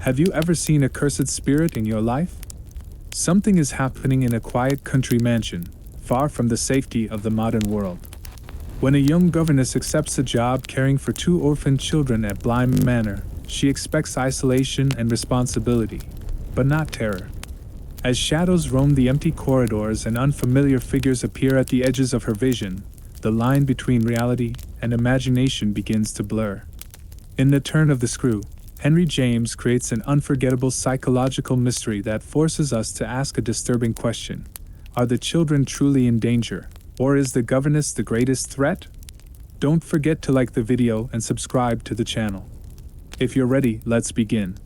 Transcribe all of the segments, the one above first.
Have you ever seen a cursed spirit in your life? Something is happening in a quiet country mansion, far from the safety of the modern world. When a young governess accepts a job caring for 2 orphaned children at Blyme Manor, she expects isolation and responsibility, but not terror. As shadows roam the empty corridors and unfamiliar figures appear at the edges of her vision, the line between reality and imagination begins to blur. In The Turn of the Screw, Henry James creates an unforgettable psychological mystery that forces us to ask a disturbing question. Are the children truly in danger, or is the governess the greatest threat? Don't forget to like the video and subscribe to the channel. If you're ready, let's begin.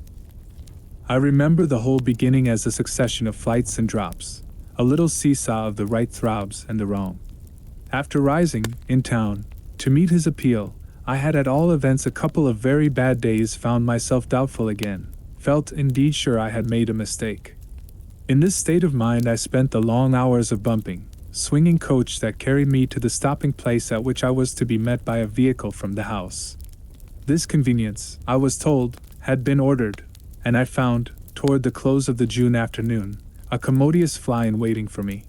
I remember the whole beginning as a succession of flights and drops, a little seesaw of the right throbs and the wrong. After rising, in town, to meet his appeal, I had at all events a couple of very bad days, found myself doubtful again, felt indeed sure I had made a mistake. In this state of mind I spent the long hours of bumping, swinging coach that carried me to the stopping place at which I was to be met by a vehicle from the house. This convenience, I was told, had been ordered, and I found, toward the close of the June afternoon, a commodious fly-in waiting for me.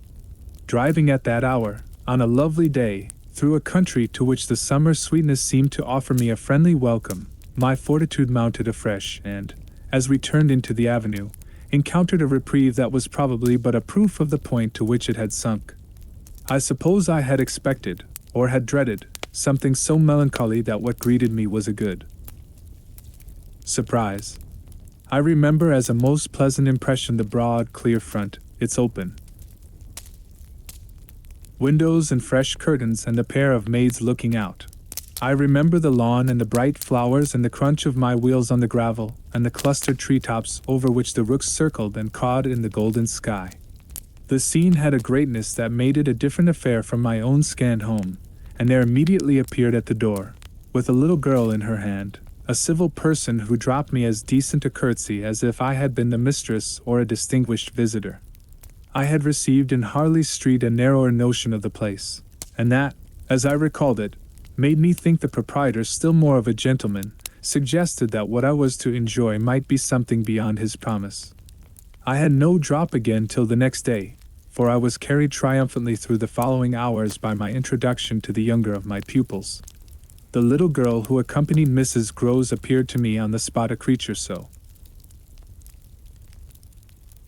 Driving at that hour, on a lovely day, through a country to which the summer sweetness seemed to offer me a friendly welcome, my fortitude mounted afresh and, as we turned into the avenue, encountered a reprieve that was probably but a proof of the point to which it had sunk. I suppose I had expected, or had dreaded, something so melancholy that what greeted me was a good surprise. I remember as a most pleasant impression the broad, clear front, its open windows and fresh curtains and a pair of maids looking out. I remember the lawn and the bright flowers and the crunch of my wheels on the gravel and the clustered treetops over which the rooks circled and cawed in the golden sky. The scene had a greatness that made it a different affair from my own scant home, and there immediately appeared at the door, with a little girl in her hand, a civil person who dropped me as decent a curtsy as if I had been the mistress or a distinguished visitor. I had received in Harley Street a narrower notion of the place, and that, as I recalled it, made me think the proprietor still more of a gentleman, suggested that what I was to enjoy might be something beyond his promise. I had no drop again till the next day, for I was carried triumphantly through the following hours by my introduction to the younger of my pupils. The little girl who accompanied Mrs. Groves appeared to me on the spot a creature so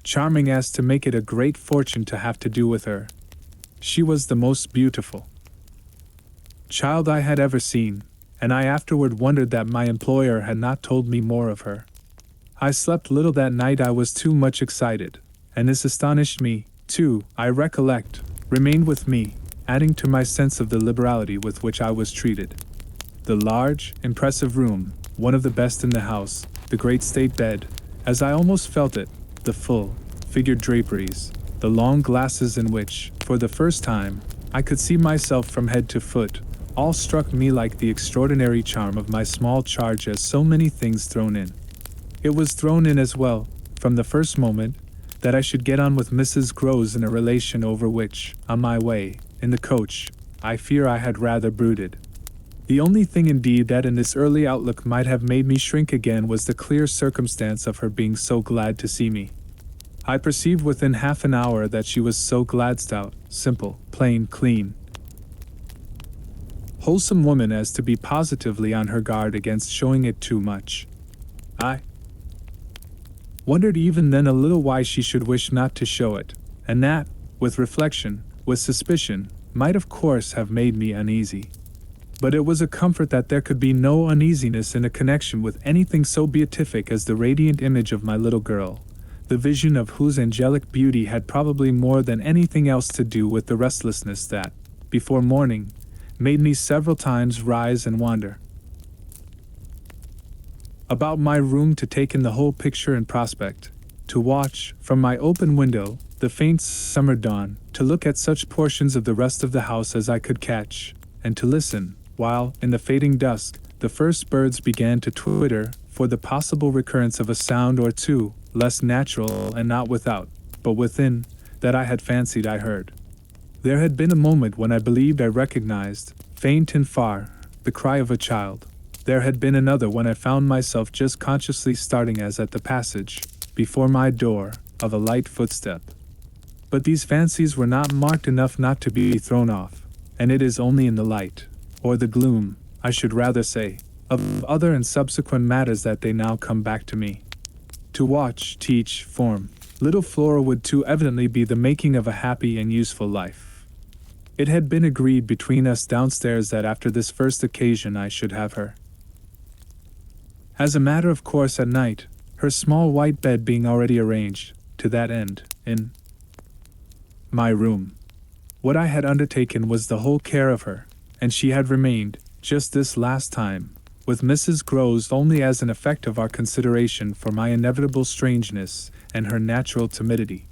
charming as to make it a great fortune to have to do with her. She was the most beautiful child I had ever seen, and I afterward wondered that my employer had not told me more of her. I slept little that night, I was too much excited, and this astonished me, too, I recollect, remained with me, adding to my sense of the liberality with which I was treated. The large, impressive room, one of the best in the house, the great state bed, as I almost felt it, the full, figured draperies, the long glasses in which, for the first time, I could see myself from head to foot, all struck me like the extraordinary charm of my small charge as so many things thrown in. It was thrown in as well, from the first moment, that I should get on with Mrs. Groves in a relation over which, on my way, in the coach, I fear I had rather brooded. The only thing indeed that in this early outlook might have made me shrink again was the clear circumstance of her being so glad to see me. I perceived within half an hour that she was so glad, stout, simple, plain, clean, wholesome woman as to be positively on her guard against showing it too much. I wondered even then a little why she should wish not to show it, and that, with reflection, with suspicion, might of course have made me uneasy. But it was a comfort that there could be no uneasiness in a connection with anything so beatific as the radiant image of my little girl, the vision of whose angelic beauty had probably more than anything else to do with the restlessness that, before morning, made me several times rise and wander about my room to take in the whole picture and prospect, to watch, from my open window, the faint summer dawn, to look at such portions of the rest of the house as I could catch, and to listen, while, in the fading dusk, the first birds began to twitter, for the possible recurrence of a sound or two, less natural and not without, but within, that I had fancied I heard. There had been a moment when I believed I recognized, faint and far, the cry of a child. There had been another when I found myself just consciously starting as at the passage, before my door, of a light footstep. But these fancies were not marked enough not to be thrown off, and it is only in the light, or the gloom, I should rather say, of other and subsequent matters that they now come back to me. To watch, teach, form, little Flora would too evidently be the making of a happy and useful life. It had been agreed between us downstairs that after this first occasion I should have her. As a matter of course at night, her small white bed being already arranged, to that end, in my room. What I had undertaken was the whole care of her, and she had remained, just this last time, with Mrs. Groves only as an effect of our consideration for my inevitable strangeness and her natural timidity.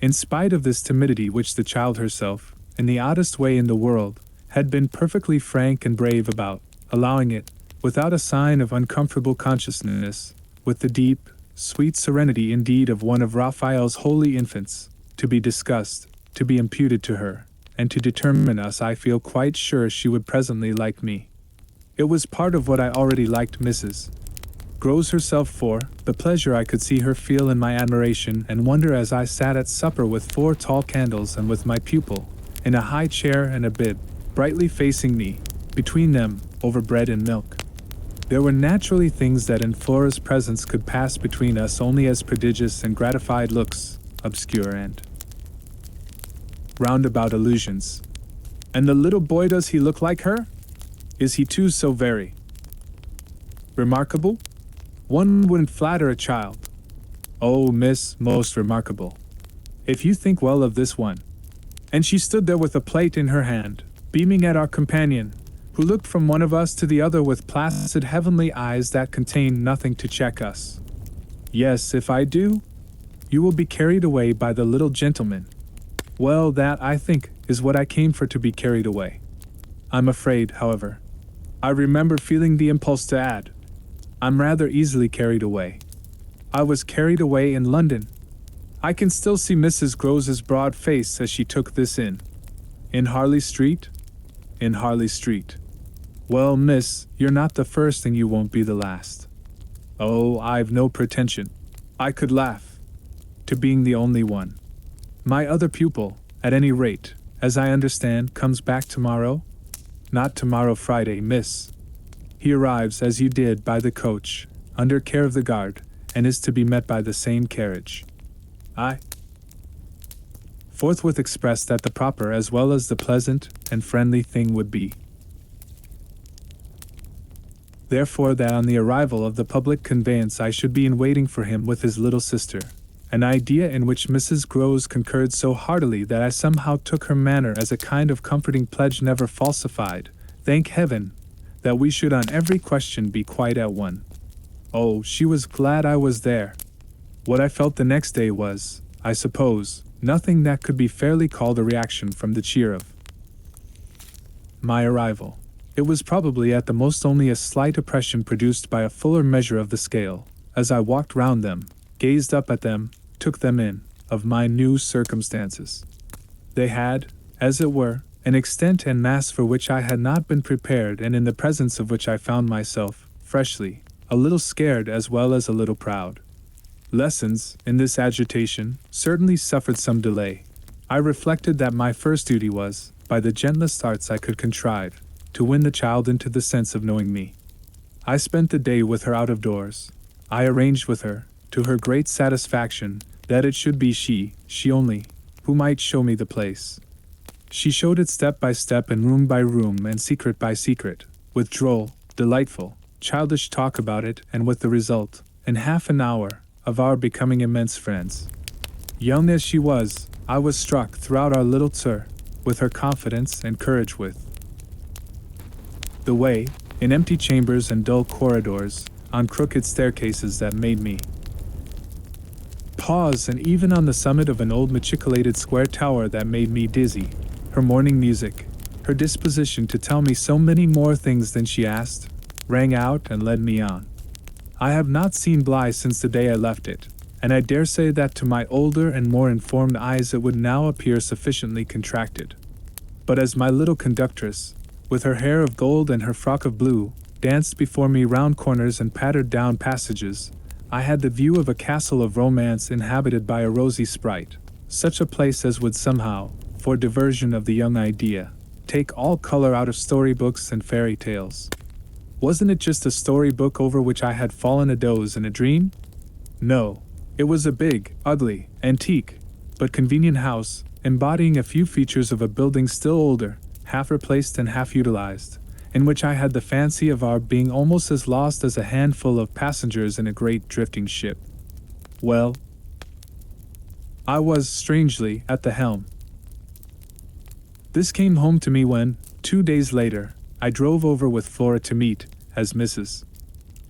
In spite of this timidity which the child herself, in the oddest way in the world, had been perfectly frank and brave about, allowing it, without a sign of uncomfortable consciousness, with the deep, sweet serenity indeed of one of Raphael's holy infants, to be discussed, to be imputed to her, and to determine us. I feel quite sure she would presently like me. It was part of what I already liked Mrs. Groves herself for, the pleasure I could see her feel in my admiration and wonder as I sat at supper with 4 tall candles and with my pupil, in a high chair and a bib, brightly facing me, between them, over bread and milk. There were naturally things that in Flora's presence could pass between us only as prodigious and gratified looks, obscure and roundabout allusions. And the little boy, does he look like her? Is he too so very remarkable? One wouldn't flatter a child. Oh, miss, most remarkable. If you think well of this one. And she stood there with a plate in her hand, beaming at our companion, who looked from one of us to the other with placid heavenly eyes that contained nothing to check us. Yes, if I do, you will be carried away by the little gentleman. Well, that, I think, is what I came for, to be carried away. I'm afraid, however, I remember feeling the impulse to add, I'm rather easily carried away. I was carried away in London. I can still see Mrs. Groves's broad face as she took this in. In Harley Street? In Harley Street. Well, miss, you're not the first and you won't be the last. Oh, I've no pretension, I could laugh, to being the only one. My other pupil, at any rate, as I understand, comes back tomorrow? Not tomorrow, Friday, miss. He arrives, as you did, by the coach, under care of the guard, and is to be met by the same carriage. I forthwith expressed that the proper as well as the pleasant and friendly thing would be, therefore, that on the arrival of the public conveyance I should be in waiting for him with his little sister, an idea in which Mrs. Groves concurred so heartily that I somehow took her manner as a kind of comforting pledge never falsified, thank heaven, that we should on every question be quite at one. Oh, she was glad I was there. What I felt the next day was, I suppose, nothing that could be fairly called a reaction from the cheer of my arrival. It was probably at the most only a slight oppression produced by a fuller measure of the scale, as I walked round them, gazed up at them, took them in, of my new circumstances. They had, as it were, an extent and mass for which I had not been prepared, and in the presence of which I found myself, freshly, a little scared as well as a little proud. Lessons, in this agitation, certainly suffered some delay. I reflected that my first duty was, by the gentlest arts I could contrive, to win the child into the sense of knowing me. I spent the day with her out of doors. I arranged with her, to her great satisfaction, that it should be she only, who might show me the place. She showed it step by step and room by room and secret by secret, with droll, delightful, childish talk about it, and with the result, in half an hour, of our becoming immense friends. Young as she was, I was struck throughout our little tour, with her confidence and courage, with the way, in empty chambers and dull corridors, on crooked staircases, that made me pause, and even on the summit of an old machicolated square tower that made me dizzy, her morning music, her disposition to tell me so many more things than she asked, rang out and led me on. I have not seen Bly since the day I left it, and I dare say that to my older and more informed eyes it would now appear sufficiently contracted. But as my little conductress, with her hair of gold and her frock of blue, danced before me round corners and pattered down passages, I had the view of a castle of romance inhabited by a rosy sprite, such a place as would somehow, for diversion of the young idea, take all color out of storybooks and fairy tales. Wasn't it just a storybook over which I had fallen a doze in a dream? No, it was a big, ugly, antique, but convenient house, embodying a few features of a building still older, half replaced and half utilized, in which I had the fancy of our being almost as lost as a handful of passengers in a great drifting ship. Well, I was, strangely, at the helm. This came home to me when, 2 days later, I drove over with Flora to meet, as Mrs.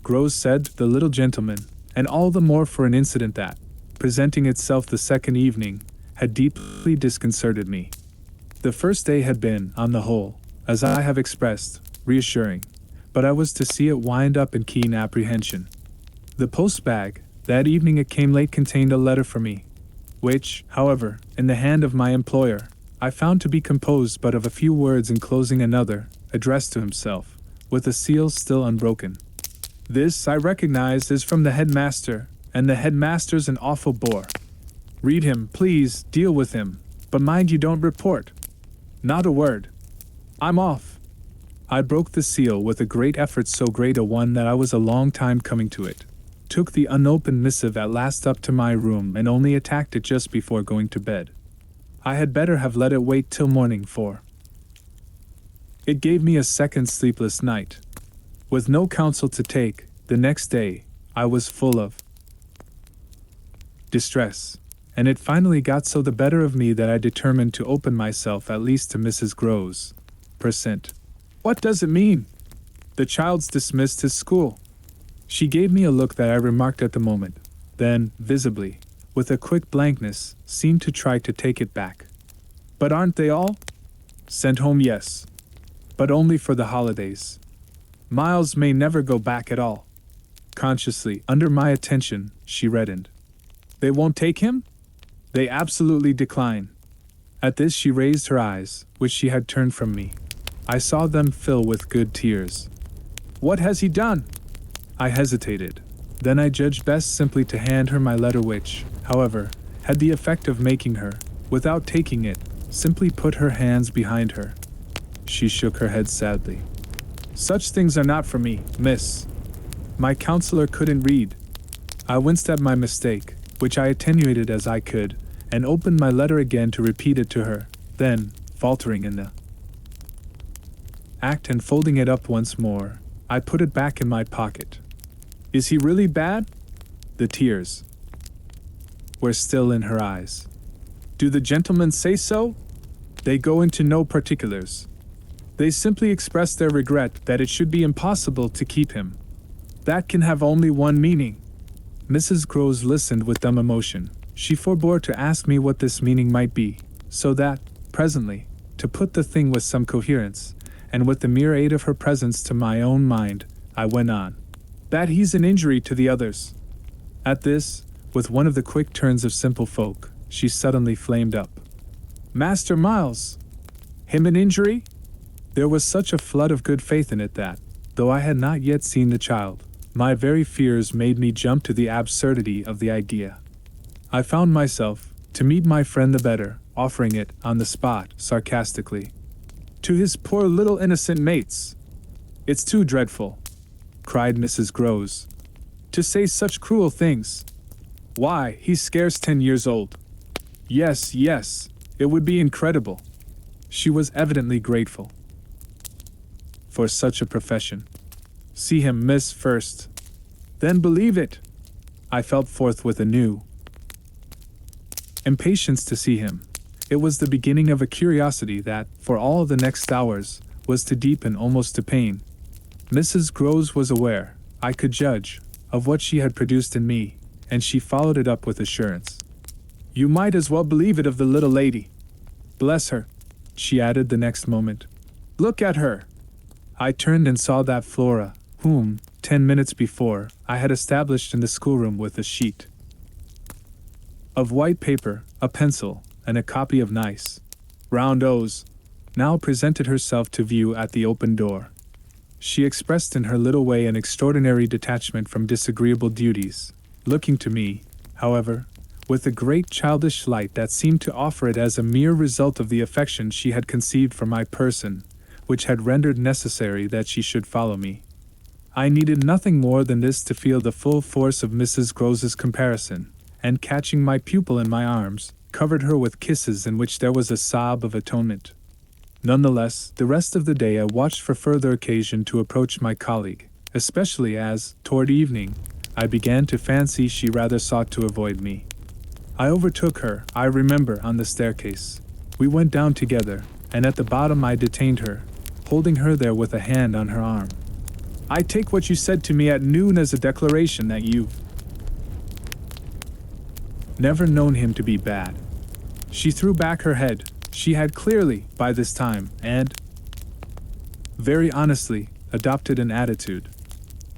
Groves said, the little gentleman, and all the more for an incident that, presenting itself the second evening, had deeply disconcerted me. The first day had been, on the whole, as I have expressed, reassuring, but I was to see it wind up in keen apprehension. The post bag, that evening it came late, contained a letter for me, which, however, in the hand of my employer, I found to be composed but of a few words enclosing another, addressed to himself, with a seal still unbroken. This, I recognized, is from the headmaster, and the headmaster's an awful bore. Read him, please, deal with him, but mind you don't report. Not a word. I'm off. I broke the seal with a great effort, so great a one that I was a long time coming to it. Took the unopened missive at last up to my room and only attacked it just before going to bed. I had better have let it wait till morning, for it gave me a second sleepless night. With no counsel to take, the next day, I was full of distress, and it finally got so the better of me that I determined to open myself at least to Mrs. Groves. %. What does it mean? The child's dismissed his school. She gave me a look that I remarked at the moment, then, visibly, with a quick blankness, seemed to try to take it back. But aren't they all? Sent home, yes. But only for the holidays. Miles may never go back at all. Consciously, under my attention, she reddened. They won't take him? They absolutely decline. At this she raised her eyes, which she had turned from me. I saw them fill with good tears. What has he done? I hesitated. Then I judged best simply to hand her my letter, which, however, had the effect of making her, without taking it, simply put her hands behind her. She shook her head sadly. Such things are not for me, miss. My counselor couldn't read. I winced at my mistake, which I attenuated as I could, and opened my letter again to repeat it to her, then, faltering in the act and folding it up once more, I put it back in my pocket. Is he really bad? The tears were still in her eyes. Do the gentlemen say so? They go into no particulars. They simply express their regret that it should be impossible to keep him. That can have only one meaning. Mrs. Groves listened with dumb emotion. She forbore to ask me what this meaning might be, so that, presently, to put the thing with some coherence, and with the mere aid of her presence to my own mind, I went on. That he's an injury to the others. At this, with one of the quick turns of simple folk, she suddenly flamed up. Master Miles! Him an injury? There was such a flood of good faith in it that, though I had not yet seen the child, my very fears made me jump to the absurdity of the idea. I found myself, to meet my friend the better, offering it, on the spot, sarcastically. To his poor little innocent mates! It's too dreadful, cried Mrs. Groves. To say such cruel things. Why, he's scarce 10 years old. Yes, yes, it would be incredible. She was evidently grateful for such a profession. See him, miss, first. Then believe it. I felt forthwith a new impatience to see him. It was the beginning of a curiosity that, for all the next hours, was to deepen almost to pain. Mrs. Groves was aware, I could judge, of what she had produced in me, and she followed it up with assurance. You might as well believe it of the little lady. Bless her, she added the next moment. Look at her. I turned and saw that Flora, whom, 10 minutes before, I had established in the schoolroom with a sheet of white paper, a pencil, and a copy of nice round O's, now presented herself to view at the open door. She expressed in her little way an extraordinary detachment from disagreeable duties, looking to me, however, with a great childish light that seemed to offer it as a mere result of the affection she had conceived for my person, which had rendered necessary that she should follow me. I needed nothing more than this to feel the full force of Mrs. Grose's comparison, and catching my pupil in my arms, covered her with kisses in which there was a sob of atonement. Nonetheless, the rest of the day I watched for further occasion to approach my colleague, especially as, toward evening, I began to fancy she rather sought to avoid me. I overtook her, I remember, on the staircase. We went down together, and at the bottom I detained her, holding her there with a hand on her arm. I take what you said to me at noon as a declaration that you've never known him to be bad. She threw back her head. She had clearly, by this time, and very honestly, adopted an attitude.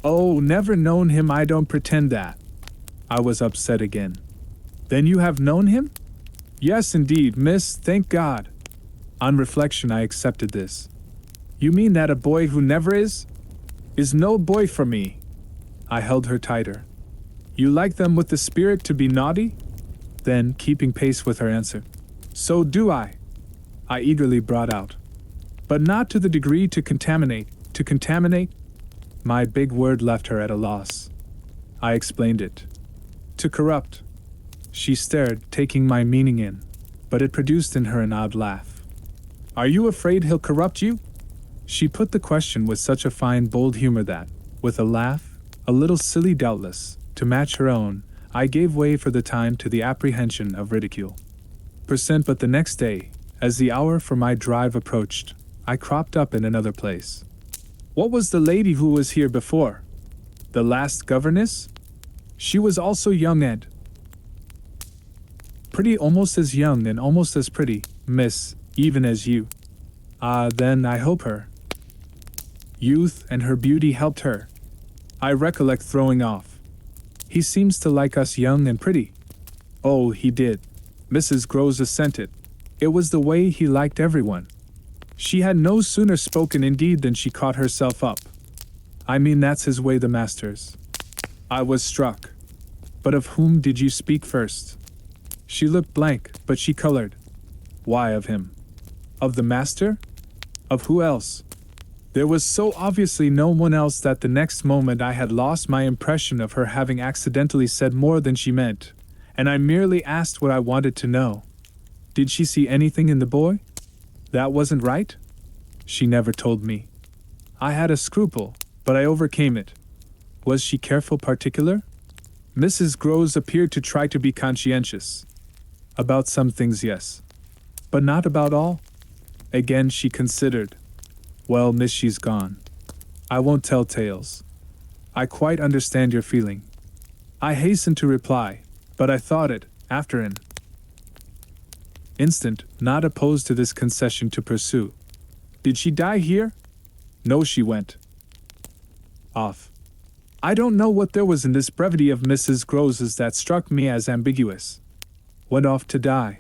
Oh, never known him, I don't pretend that. I was upset again. Then you have known him? Yes, indeed, miss, thank God. On reflection, I accepted this. You mean that a boy who never is no boy for me. I held her tighter. You like them with the spirit to be naughty? Then, keeping pace with her answer, so do I eagerly brought out. But not to the degree to contaminate. My big word left her at a loss. I explained it. To corrupt. She stared, taking my meaning in, but it produced in her an odd laugh. Are you afraid he'll corrupt you? She put the question with such a fine, bold humor that, with a laugh, a little silly doubtless, to match her own, I gave way for the time to the apprehension of ridicule. But the next day, as the hour for my drive approached, I cropped up in another place. What was the lady who was here before? The last governess? She was also young and pretty, almost as young and almost as pretty, miss, even as you. Then I hope her youth and her beauty helped her. I recollect throwing off. He seems to like us young and pretty. Oh, he did. Mrs. Grose assented. It was the way he liked everyone. She had no sooner spoken indeed than she caught herself up. I mean, that's his way, the master's. I was struck. But of whom did you speak first? She looked blank, but she colored. Why, of him. Of the master? Of who else? There was so obviously no one else that the next moment I had lost my impression of her having accidentally said more than she meant, and I merely asked what I wanted to know. Did she see anything in the boy that wasn't right? She never told me. I had a scruple, but I overcame it. Was she careful, particular? Mrs. Grose appeared to try to be conscientious. About some things, yes. But not about all? Again she considered. Well, miss, she's gone. I won't tell tales. I quite understand your feeling. I hastened to reply, but I thought it, after an instant, not opposed to this concession, to pursue. Did she die here? No, she went off. I don't know what there was in this brevity of Mrs. Grose's that struck me as ambiguous. Went off to die.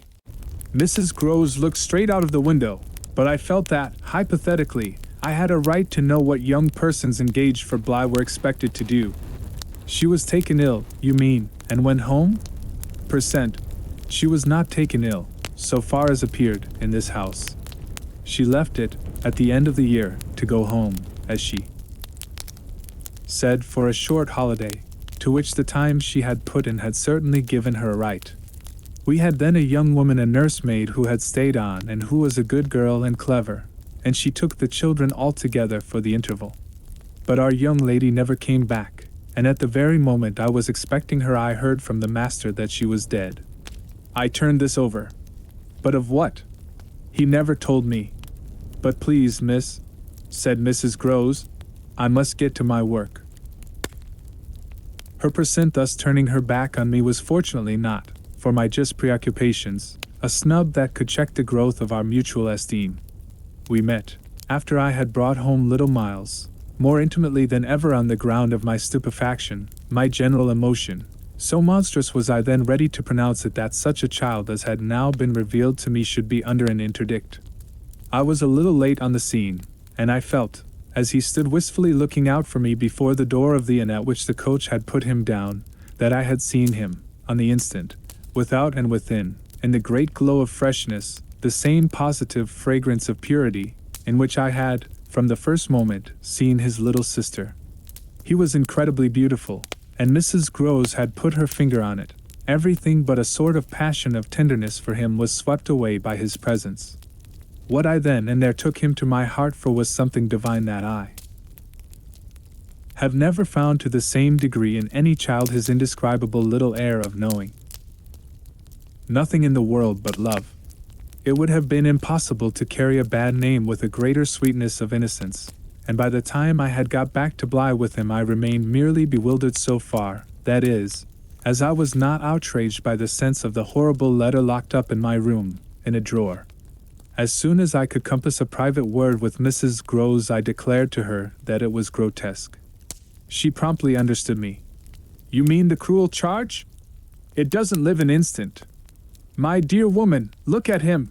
Mrs. Grose looked straight out of the window, but I felt that, hypothetically, I had a right to know what young persons engaged for Bly were expected to do. She was taken ill, you mean, and went home? She was not taken ill, so far as appeared, in this house. She left it, at the end of the year, to go home, as she said, for a short holiday, to which the time she had put in had certainly given her a right. We had then a young woman, a nursemaid, who had stayed on and who was a good girl and clever, and she took the children all together for the interval. But our young lady never came back, and at the very moment I was expecting her I heard from the master that she was dead. I turned this over. But of what? He never told me. But please, miss, said Mrs. Grose, I must get to my work. Her thus turning her back on me was fortunately not, for my just preoccupations, a snub that could check the growth of our mutual esteem. We met, after I had brought home little Miles, more intimately than ever on the ground of my stupefaction, my general emotion. So monstrous was I then ready to pronounce it that such a child as had now been revealed to me should be under an interdict. I was a little late on the scene, and I felt, as he stood wistfully looking out for me before the door of the inn at which the coach had put him down, that I had seen him, on the instant, without and within, in the great glow of freshness, the same positive fragrance of purity, in which I had, from the first moment, seen his little sister. He was incredibly beautiful, and Mrs. Groves had put her finger on it. Everything but a sort of passion of tenderness for him was swept away by his presence. What I then and there took him to my heart for was something divine that I have never found to the same degree in any child, his indescribable little air of knowing nothing in the world but love. It would have been impossible to carry a bad name with a greater sweetness of innocence, and by the time I had got back to Bly with him I remained merely bewildered so far, that is, as I was not outraged by the sense of the horrible letter locked up in my room, in a drawer. As soon as I could compass a private word with Mrs. Groves I declared to her that it was grotesque. She promptly understood me. "You mean the cruel charge? It doesn't live an instant. My dear woman, look at him."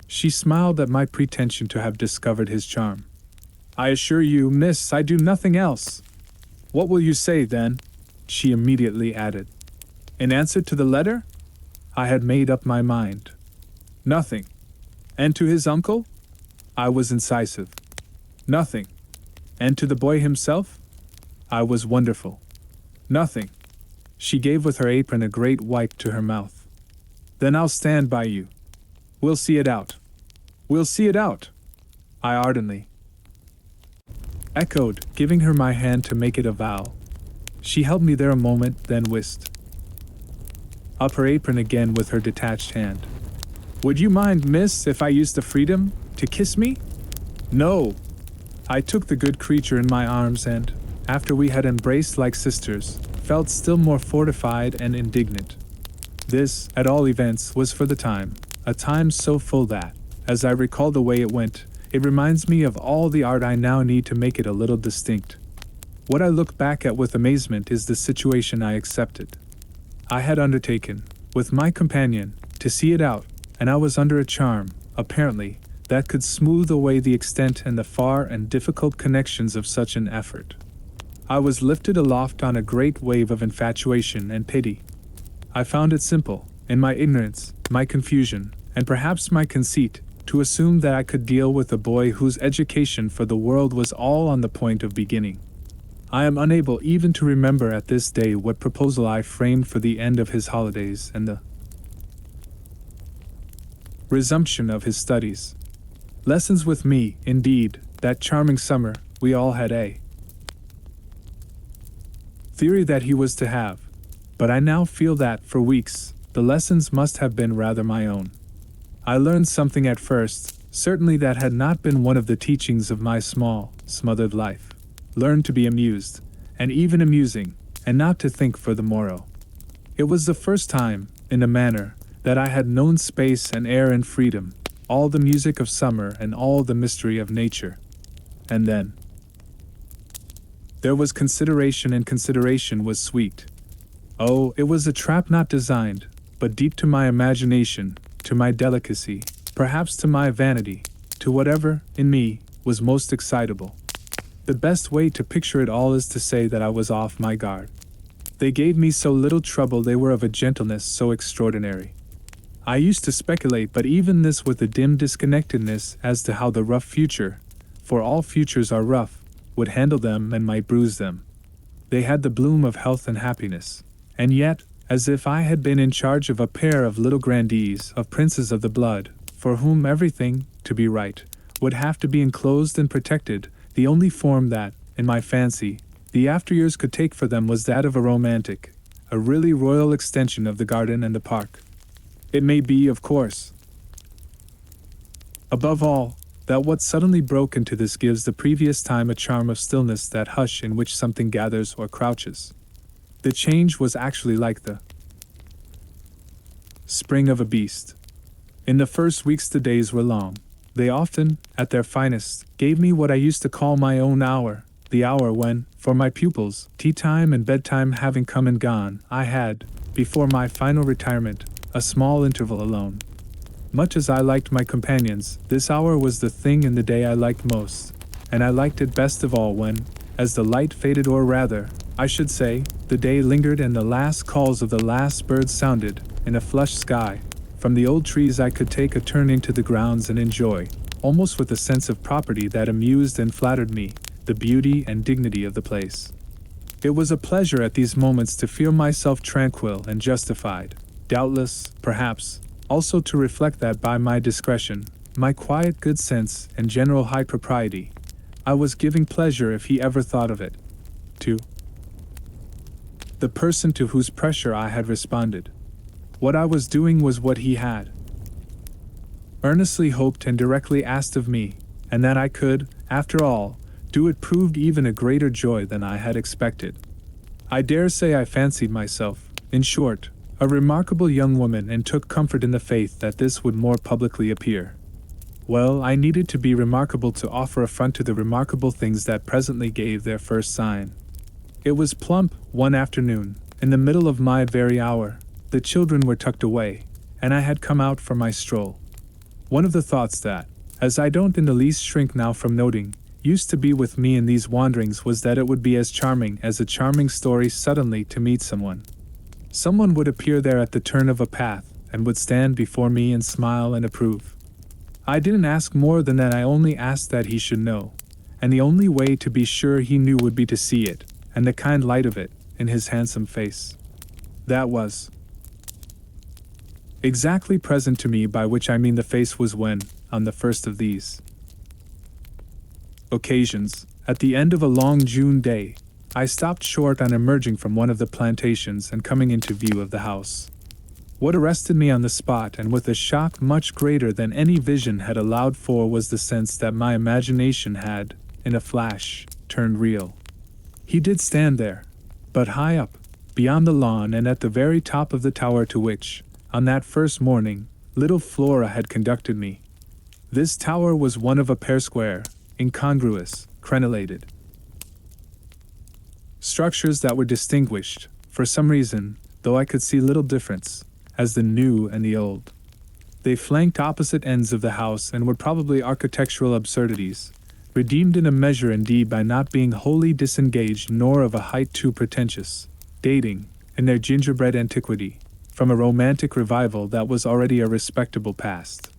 She smiled at my pretension to have discovered his charm. "I assure you, miss, I do nothing else." "What will you say, then?" she immediately added. "In answer to the letter?" I had made up my mind. "Nothing." "And to his uncle?" I was incisive. "Nothing." "And to the boy himself?" I was wonderful. "Nothing." She gave with her apron a great wipe to her mouth. "Then I'll stand by you. We'll see it out." "We'll see it out," I ardently echoed, giving her my hand to make it a vow. She held me there a moment, then whisked up her apron again with her detached hand. "Would you mind, miss, if I used the freedom to kiss me?" "No." I took the good creature in my arms and, after we had embraced like sisters, felt still more fortified and indignant. This, at all events, was for the time, a time so full that, as I recall the way it went, it reminds me of all the art I now need to make it a little distinct. What I look back at with amazement is the situation I accepted. I had undertaken, with my companion, to see it out, and I was under a charm, apparently, that could smooth away the extent and the far and difficult connections of such an effort. I was lifted aloft on a great wave of infatuation and pity. I found it simple, in my ignorance, my confusion, and perhaps my conceit, to assume that I could deal with a boy whose education for the world was all on the point of beginning. I am unable even to remember at this day what proposal I framed for the end of his holidays and the resumption of his studies. Lessons with me, indeed, that charming summer, we all had a theory that he was to have, but I now feel that, for weeks, the lessons must have been rather my own. I learned something at first, certainly that had not been one of the teachings of my small, smothered life. Learned to be amused, and even amusing, and not to think for the morrow. It was the first time, in a manner, that I had known space and air and freedom, all the music of summer and all the mystery of nature. And then there was consideration, and consideration was sweet. Oh, it was a trap not designed, but deep to my imagination, to my delicacy, perhaps to my vanity, to whatever, in me, was most excitable. The best way to picture it all is to say that I was off my guard. They gave me so little trouble, they were of a gentleness so extraordinary. I used to speculate, but even this with a dim disconnectedness, as to how the rough future, for all futures are rough, would handle them and might bruise them. They had the bloom of health and happiness, and yet, as if I had been in charge of a pair of little grandees, of princes of the blood, for whom everything, to be right, would have to be enclosed and protected, the only form that, in my fancy, the after-years could take for them was that of a romantic, a really royal extension of the garden and the park. It may be, of course, above all, that what suddenly broke into this gives the previous time a charm of stillness, that hush in which something gathers or crouches. The change was actually like the spring of a beast. In the first weeks the days were long. They often, at their finest, gave me what I used to call my own hour, the hour when, for my pupils, tea time and bedtime having come and gone, I had, before my final retirement, a small interval alone. Much as I liked my companions, this hour was the thing in the day I liked most. and I liked it best of all when, as the light faded, or rather, I should say, the day lingered and the last calls of the last birds sounded, in a flushed sky, from the old trees, I could take a turn into the grounds and enjoy, almost with a sense of property that amused and flattered me, the beauty and dignity of the place. It was a pleasure at these moments to feel myself tranquil and justified, doubtless, perhaps, also to reflect that by my discretion, my quiet good sense and general high propriety, I was giving pleasure if he ever thought of it. 2. The person to whose pressure I had responded. What I was doing was what he had earnestly hoped and directly asked of me, and that I could, after all, do it proved even a greater joy than I had expected. I dare say I fancied myself, in short, a remarkable young woman, and took comfort in the faith that this would more publicly appear. Well, I needed to be remarkable to offer affront to the remarkable things that presently gave their first sign. It was plump, one afternoon, in the middle of my very hour. The children were tucked away, and I had come out for my stroll. One of the thoughts that, as I don't in the least shrink now from noting, used to be with me in these wanderings was that it would be as charming as a charming story suddenly to meet someone. Someone would appear there at the turn of a path, and would stand before me and smile and approve. I didn't ask more than that. I only asked that he should know, and the only way to be sure he knew would be to see it, and the kind light of it, in his handsome face. That was exactly present to me, by which I mean the face was when, on the first of these occasions, at the end of a long June day, I stopped short on emerging from one of the plantations and coming into view of the house. What arrested me on the spot, and with a shock much greater than any vision had allowed for, was the sense that my imagination had, in a flash, turned real. He did stand there, but high up, beyond the lawn, and at the very top of the tower to which, on that first morning, little Flora had conducted me. This tower was one of a pair square, incongruous, crenellated structures that were distinguished, for some reason, though I could see little difference, as the new and the old. They flanked opposite ends of the house and were probably architectural absurdities, redeemed in a measure indeed by not being wholly disengaged nor of a height too pretentious, dating, in their gingerbread antiquity, from a romantic revival that was already a respectable past.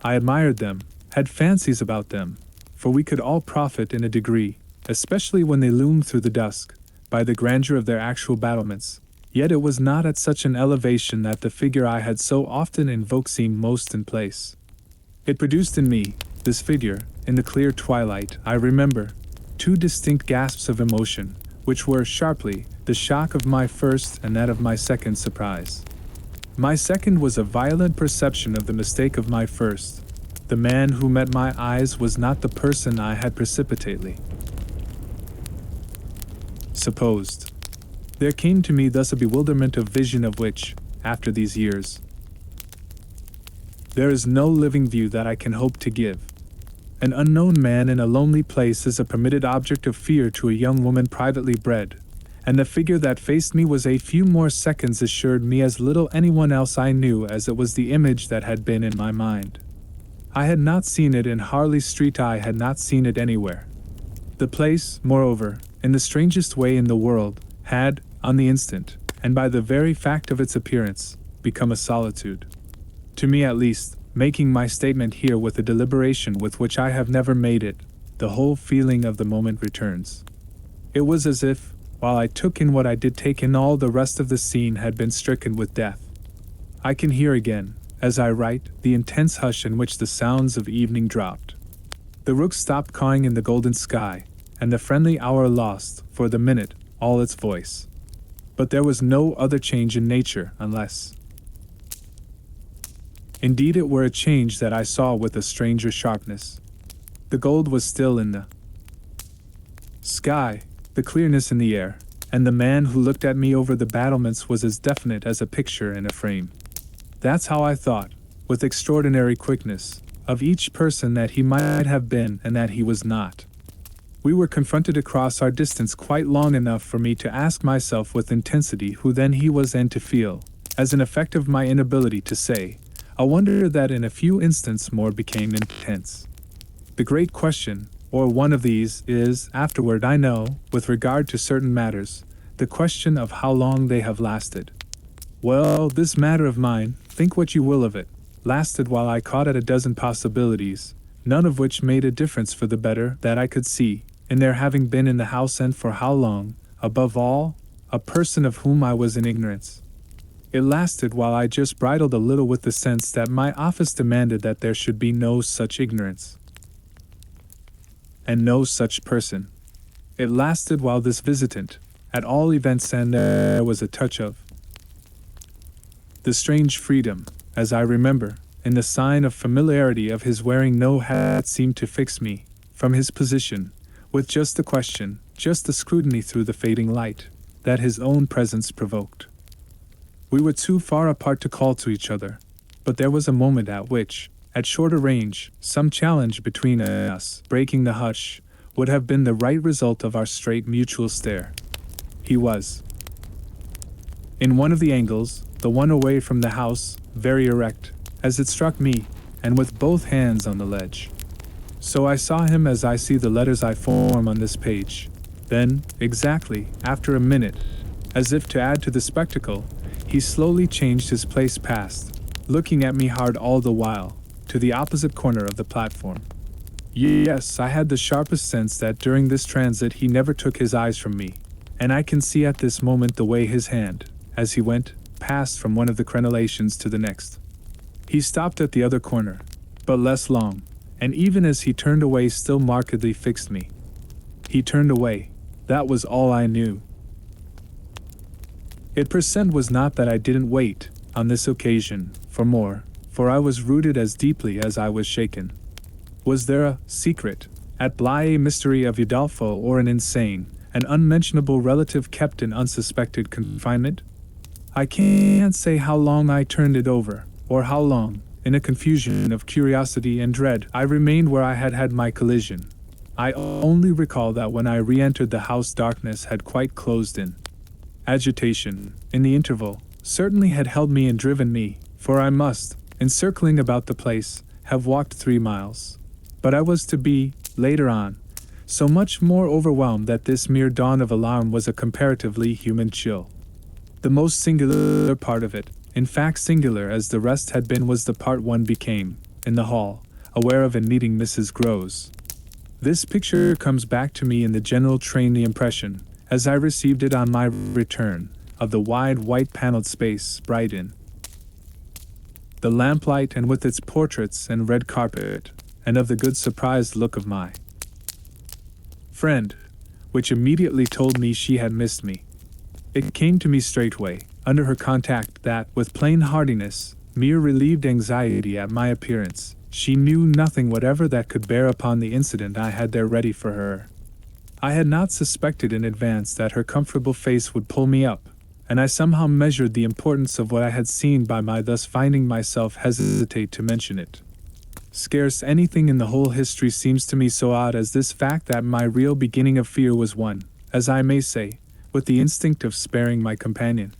I admired them, had fancies about them, for we could all profit in a degree, especially when they loomed through the dusk, by the grandeur of their actual battlements, yet it was not at such an elevation that the figure I had so often invoked seemed most in place. It produced in me, this figure, in the clear twilight, I remember, two distinct gasps of emotion, which were, sharply, the shock of my first and that of my second surprise. My second was a violent perception of the mistake of my first. The man who met my eyes was not the person I had precipitately supposed. There came to me thus a bewilderment of vision of which, after these years, there is no living view that I can hope to give. An unknown man in a lonely place is a permitted object of fear to a young woman privately bred, and the figure that faced me was a few more seconds assured me as little anyone else I knew as it was the image that had been in my mind. I had not seen it in Harley Street, I had not seen it anywhere. The place, moreover, in the strangest way in the world, had, on the instant, and by the very fact of its appearance, become a solitude. To me at least, making my statement here with a deliberation with which I have never made it, the whole feeling of the moment returns. It was as if, while I took in what I did take in, all the rest of the scene had been stricken with death. I can hear again, as I write, the intense hush in which the sounds of evening dropped. The rooks stopped cawing in the golden sky, and the friendly hour lost, for the minute, all its voice. But there was no other change in nature, unless indeed it were a change that I saw with a stranger sharpness. The gold was still in the sky, the clearness in the air, and the man who looked at me over the battlements was as definite as a picture in a frame. That's how I thought, with extraordinary quickness, of each person that he might have been and that he was not. We were confronted across our distance quite long enough for me to ask myself with intensity who then he was, and to feel, as an effect of my inability to say, a wonder that in a few instants more became intense. The great question, or one of these, is, afterward I know, with regard to certain matters, the question of how long they have lasted. Well, this matter of mine, think what you will of it, lasted while I caught at a dozen possibilities, none of which made a difference for the better that I could see, in their having been in the house and for how long, above all, a person of whom I was in ignorance. It lasted while I just bridled a little with the sense that my office demanded that there should be no such ignorance, and no such person. It lasted while this visitant, at all events, and there was a touch of the strange freedom, as I remember, in the sign of familiarity of his wearing no hat, seemed to fix me, from his position, with just the question, just the scrutiny through the fading light, that his own presence provoked. We were too far apart to call to each other, but there was a moment at which, at shorter range, some challenge between us, breaking the hush, would have been the right result of our straight mutual stare. He was in one of the angles, the one away from the house, very erect, as it struck me, and with both hands on the ledge. So I saw him as I see the letters I form on this page. Then, exactly, after a minute, as if to add to the spectacle, he slowly changed his place past, looking at me hard all the while, to the opposite corner of the platform. Yes, I had the sharpest sense that during this transit he never took his eyes from me, and I can see at this moment the way his hand, as he went, passed from one of the crenellations to the next. He stopped at the other corner, but less long, and even as he turned away still markedly fixed me. He turned away, that was all I knew. It was not that I didn't wait, on this occasion, for more, for I was rooted as deeply as I was shaken. Was there a secret, at Bly, mystery of Udolpho, or an insane, an unmentionable relative kept in unsuspected confinement? I can't say how long I turned it over, or how long, in a confusion of curiosity and dread, I remained where I had had my collision. I only recall that when I re-entered the house darkness had quite closed in. Agitation, in the interval, certainly had held me and driven me, for I must, in circling about the place, have walked 3 miles. But I was to be, later on, so much more overwhelmed that this mere dawn of alarm was a comparatively human chill. The most singular part of it, in fact singular as the rest had been, was the part one became, in the hall, aware of and meeting Mrs. Groves. This picture comes back to me in the general train, the impression, as I received it on my return, of the wide white-paneled space, bright in the lamplight and with its portraits and red carpet, and of the good surprised look of my friend, which immediately told me she had missed me. It came to me straightway, under her contact, that, with plain heartiness, mere relieved anxiety at my appearance, she knew nothing whatever that could bear upon the incident I had there ready for her. I had not suspected in advance that her comfortable face would pull me up, and I somehow measured the importance of what I had seen by my thus finding myself hesitate to mention it. Scarce anything in the whole history seems to me so odd as this fact that my real beginning of fear was one, as I may say, with the instinct of sparing my companion.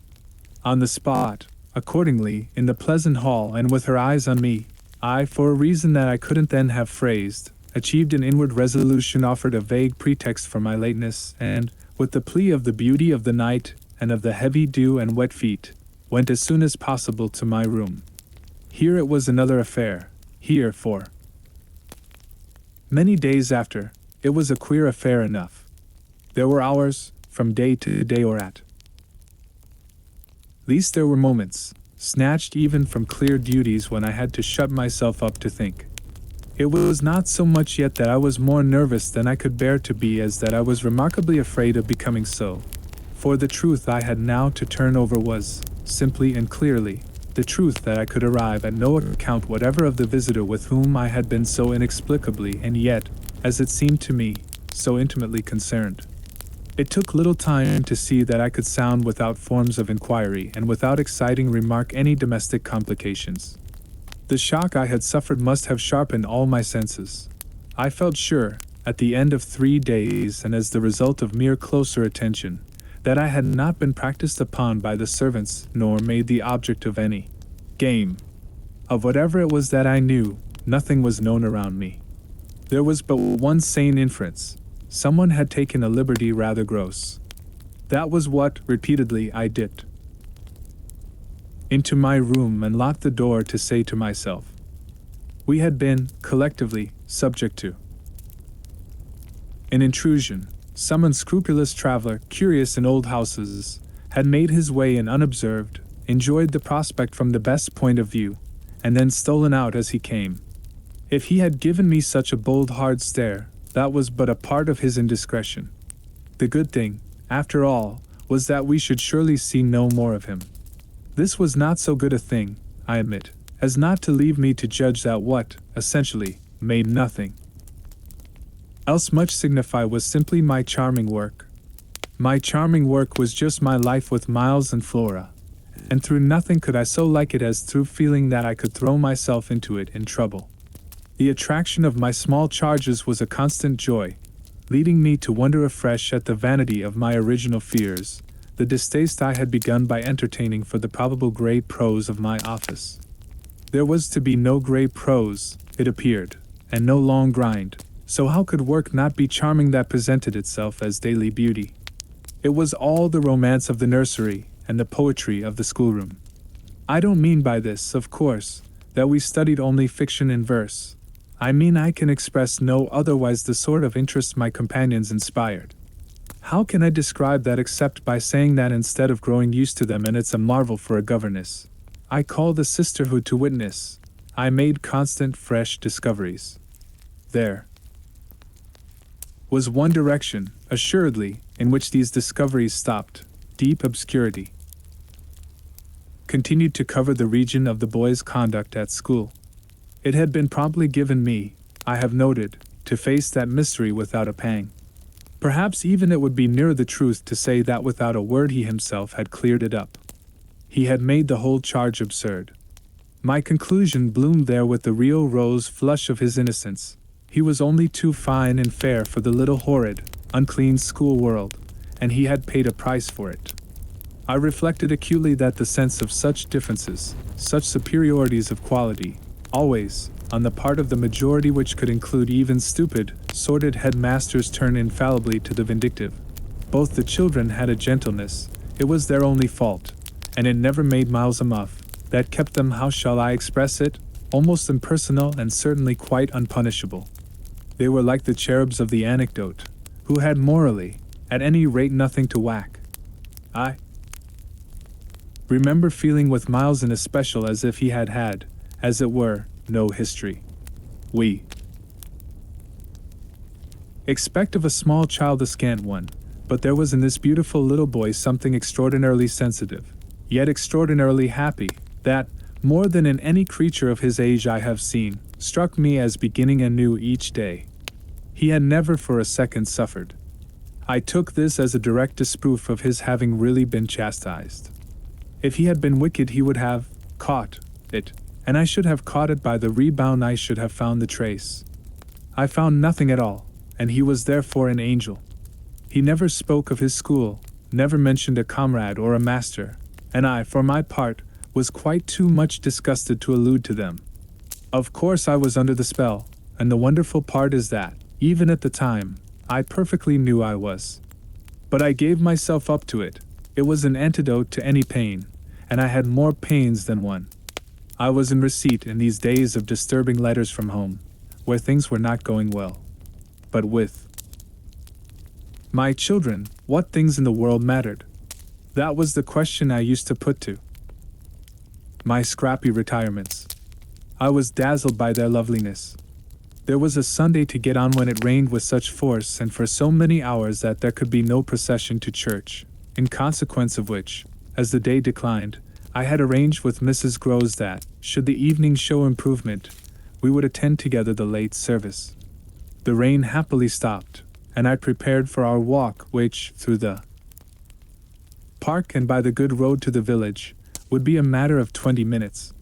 On the spot, accordingly, in the pleasant hall and with her eyes on me, I, for a reason that I couldn't then have phrased, achieved an inward resolution, offered a vague pretext for my lateness, and, with the plea of the beauty of the night and of the heavy dew and wet feet, went as soon as possible to my room. Here it was another affair. Here, for many days after, it was a queer affair enough. There were hours, from day to day, or at least there were moments, snatched even from clear duties, when I had to shut myself up to think. It was not so much yet that I was more nervous than I could bear to be as that I was remarkably afraid of becoming so. For the truth I had now to turn over was, simply and clearly, the truth that I could arrive at no account whatever of the visitor with whom I had been so inexplicably and yet, as it seemed to me, so intimately concerned. It took little time to see that I could sound without forms of inquiry and without exciting remark any domestic complications. The shock I had suffered must have sharpened all my senses. I felt sure, at the end of 3 days and as the result of mere closer attention, that I had not been practiced upon by the servants nor made the object of any game. Of whatever it was that I knew, nothing was known around me. There was but one sane inference. Someone had taken a liberty rather gross. That was what, repeatedly, I dipped into my room and locked the door to say to myself. We had been, collectively, subject to an intrusion. Some unscrupulous traveler, curious in old houses, had made his way in unobserved, enjoyed the prospect from the best point of view, and then stolen out as he came. If he had given me such a bold hard stare, that was but a part of his indiscretion. The good thing, after all, was that we should surely see no more of him. This was not so good a thing, I admit, as not to leave me to judge that what, essentially, made nothing else much signify was simply my charming work. My charming work was just my life with Miles and Flora, and through nothing could I so like it as through feeling that I could throw myself into it in trouble. The attraction of my small charges was a constant joy, leading me to wonder afresh at the vanity of my original fears, the distaste I had begun by entertaining for the probable grey prose of my office. There was to be no grey prose, it appeared, and no long grind, so how could work not be charming that presented itself as daily beauty? It was all the romance of the nursery and the poetry of the schoolroom. I don't mean by this, of course, that we studied only fiction in verse. I mean I can express no otherwise the sort of interest my companions inspired. How can I describe that except by saying that instead of growing used to them, and it's a marvel for a governess, I called the sisterhood to witness, I made constant fresh discoveries. There was one direction, assuredly, in which these discoveries stopped. Deep obscurity continued to cover the region of the boys' conduct at school. It had been promptly given me, I have noted, to face that mystery without a pang. Perhaps even it would be nearer the truth to say that without a word he himself had cleared it up. He had made the whole charge absurd. My conclusion bloomed there with the real rose flush of his innocence. He was only too fine and fair for the little horrid, unclean school world, and he had paid a price for it. I reflected acutely that the sense of such differences, such superiorities of quality, always, on the part of the majority which could include even stupid, sordid headmasters, turn infallibly to the vindictive. Both the children had a gentleness, it was their only fault, and it never made Miles a muff, that kept them, how shall I express it, almost impersonal and certainly quite unpunishable. They were like the cherubs of the anecdote, who had morally, at any rate, nothing to whack. I remember feeling with Miles in especial as if he had had, as it were, no history. We expect of a small child a scant one, but there was in this beautiful little boy something extraordinarily sensitive, yet extraordinarily happy, that, more than in any creature of his age I have seen, struck me as beginning anew each day. He had never for a second suffered. I took this as a direct disproof of his having really been chastised. If he had been wicked he would have caught it, and I should have caught it by the rebound. I should have found the trace. I found nothing at all, and he was therefore an angel. He never spoke of his school, never mentioned a comrade or a master, and I, for my part, was quite too much disgusted to allude to them. Of course I was under the spell, and the wonderful part is that, even at the time, I perfectly knew I was. But I gave myself up to it. It was an antidote to any pain, and I had more pains than one. I was in receipt in these days of disturbing letters from home, where things were not going well. But with my children, what things in the world mattered? That was the question I used to put to my scrappy retirements. I was dazzled by their loveliness. There was a Sunday to get on when it rained with such force and for so many hours that there could be no procession to church, in consequence of which, as the day declined, I had arranged with Mrs. Groves that, should the evening show improvement, we would attend together the late service. The rain happily stopped, and I prepared for our walk, which, through the park and by the good road to the village, would be a matter of 20 minutes.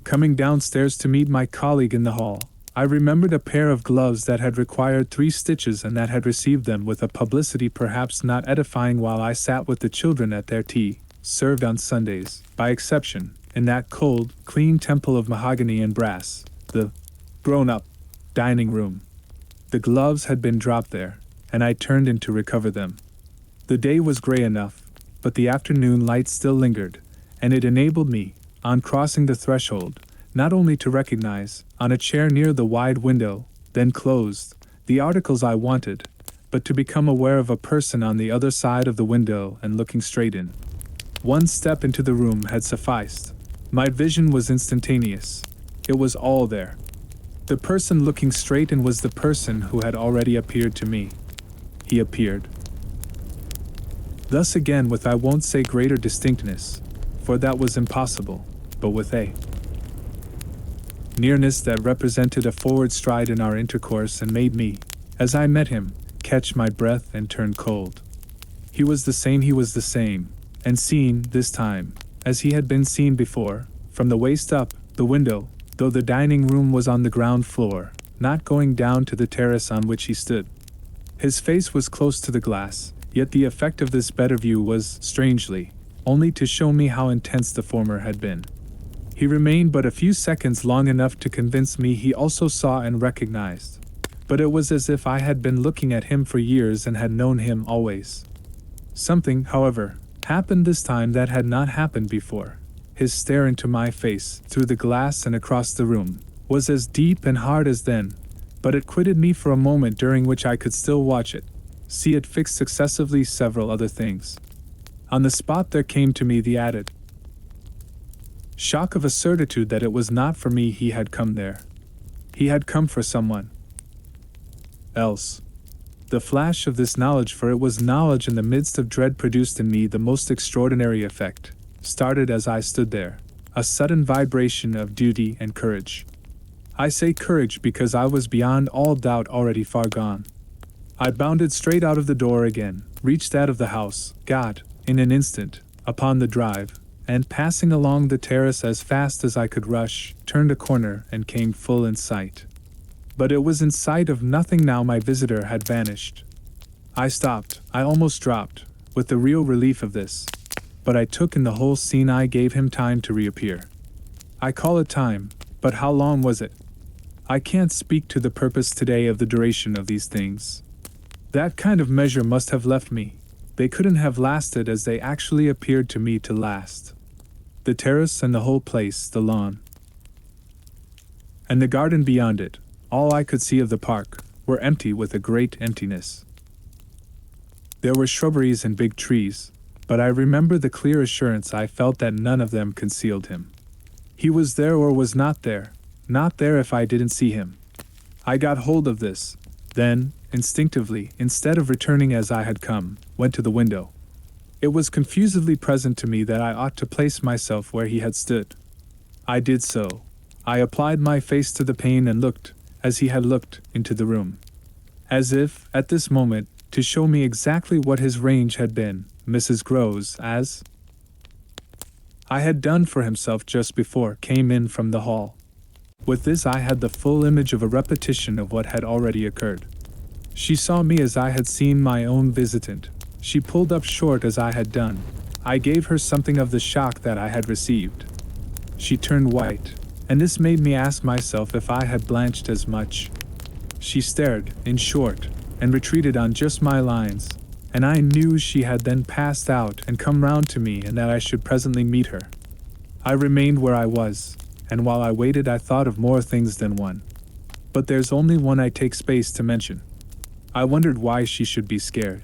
Coming downstairs to meet my colleague in the hall, I remembered a pair of gloves that had required 3 stitches and that had received them with a publicity perhaps not edifying while I sat with the children at their tea, served on Sundays, by exception, in that cold, clean temple of mahogany and brass, the grown-up dining room. The gloves had been dropped there, and I turned in to recover them. The day was gray enough, but the afternoon light still lingered, and it enabled me, on crossing the threshold, not only to recognize, on a chair near the wide window, then closed, the articles I wanted, but to become aware of a person on the other side of the window and looking straight in. One step into the room had sufficed. My vision was instantaneous. It was all there. The person looking straight in was the person who had already appeared to me. He appeared. Thus again with I won't say greater distinctness, for that was impossible, but with a nearness that represented a forward stride in our intercourse and made me, as I met him, catch my breath and turn cold. He was the same, and seen, this time, as he had been seen before, from the waist up, the window, though the dining room was on the ground floor, not going down to the terrace on which he stood. His face was close to the glass, yet the effect of this better view was, strangely, only to show me how intense the former had been. He remained but a few seconds long enough to convince me he also saw and recognized. But it was as if I had been looking at him for years and had known him always. Something, however, happened this time that had not happened before. His stare into my face, through the glass and across the room, was as deep and hard as then, but it quitted me for a moment during which I could still watch it, see it fix successively several other things. On the spot there came to me the added shock of a certitude that it was not for me he had come there. He had come for someone else. The flash of this knowledge, for it was knowledge in the midst of dread, produced in me the most extraordinary effect, started as I stood there, a sudden vibration of duty and courage. I say courage because I was beyond all doubt already far gone. I bounded straight out of the door again, reached that of the house, got, in an instant, upon the drive, and passing along the terrace as fast as I could rush, turned a corner and came full in sight. But it was in sight of nothing now. My visitor had vanished. I stopped, I almost dropped, with the real relief of this. But I took in the whole scene. I gave him time to reappear. I call it time, but how long was it? I can't speak to the purpose today of the duration of these things. That kind of measure must have left me. They couldn't have lasted as they actually appeared to me to last. The terrace and the whole place, the lawn, and the garden beyond it, all I could see of the park, were empty with a great emptiness. There were shrubberies and big trees, but I remember the clear assurance I felt that none of them concealed him. He was there or was not there if I didn't see him. I got hold of this, then, instinctively, instead of returning as I had come, went to the window. It was confusedly present to me that I ought to place myself where he had stood. I did so. I applied my face to the pane and looked, as he had looked, into the room. As if, at this moment, to show me exactly what his range had been, Mrs. Groves, as I had done for himself just before, came in from the hall. With this I had the full image of a repetition of what had already occurred. She saw me as I had seen my own visitant. She pulled up short as I had done. I gave her something of the shock that I had received. She turned white, and this made me ask myself if I had blanched as much. She stared, in short, and retreated on just my lines, and I knew she had then passed out and come round to me and that I should presently meet her. I remained where I was, and while I waited I thought of more things than one. But there's only one I take space to mention. I wondered why she should be scared.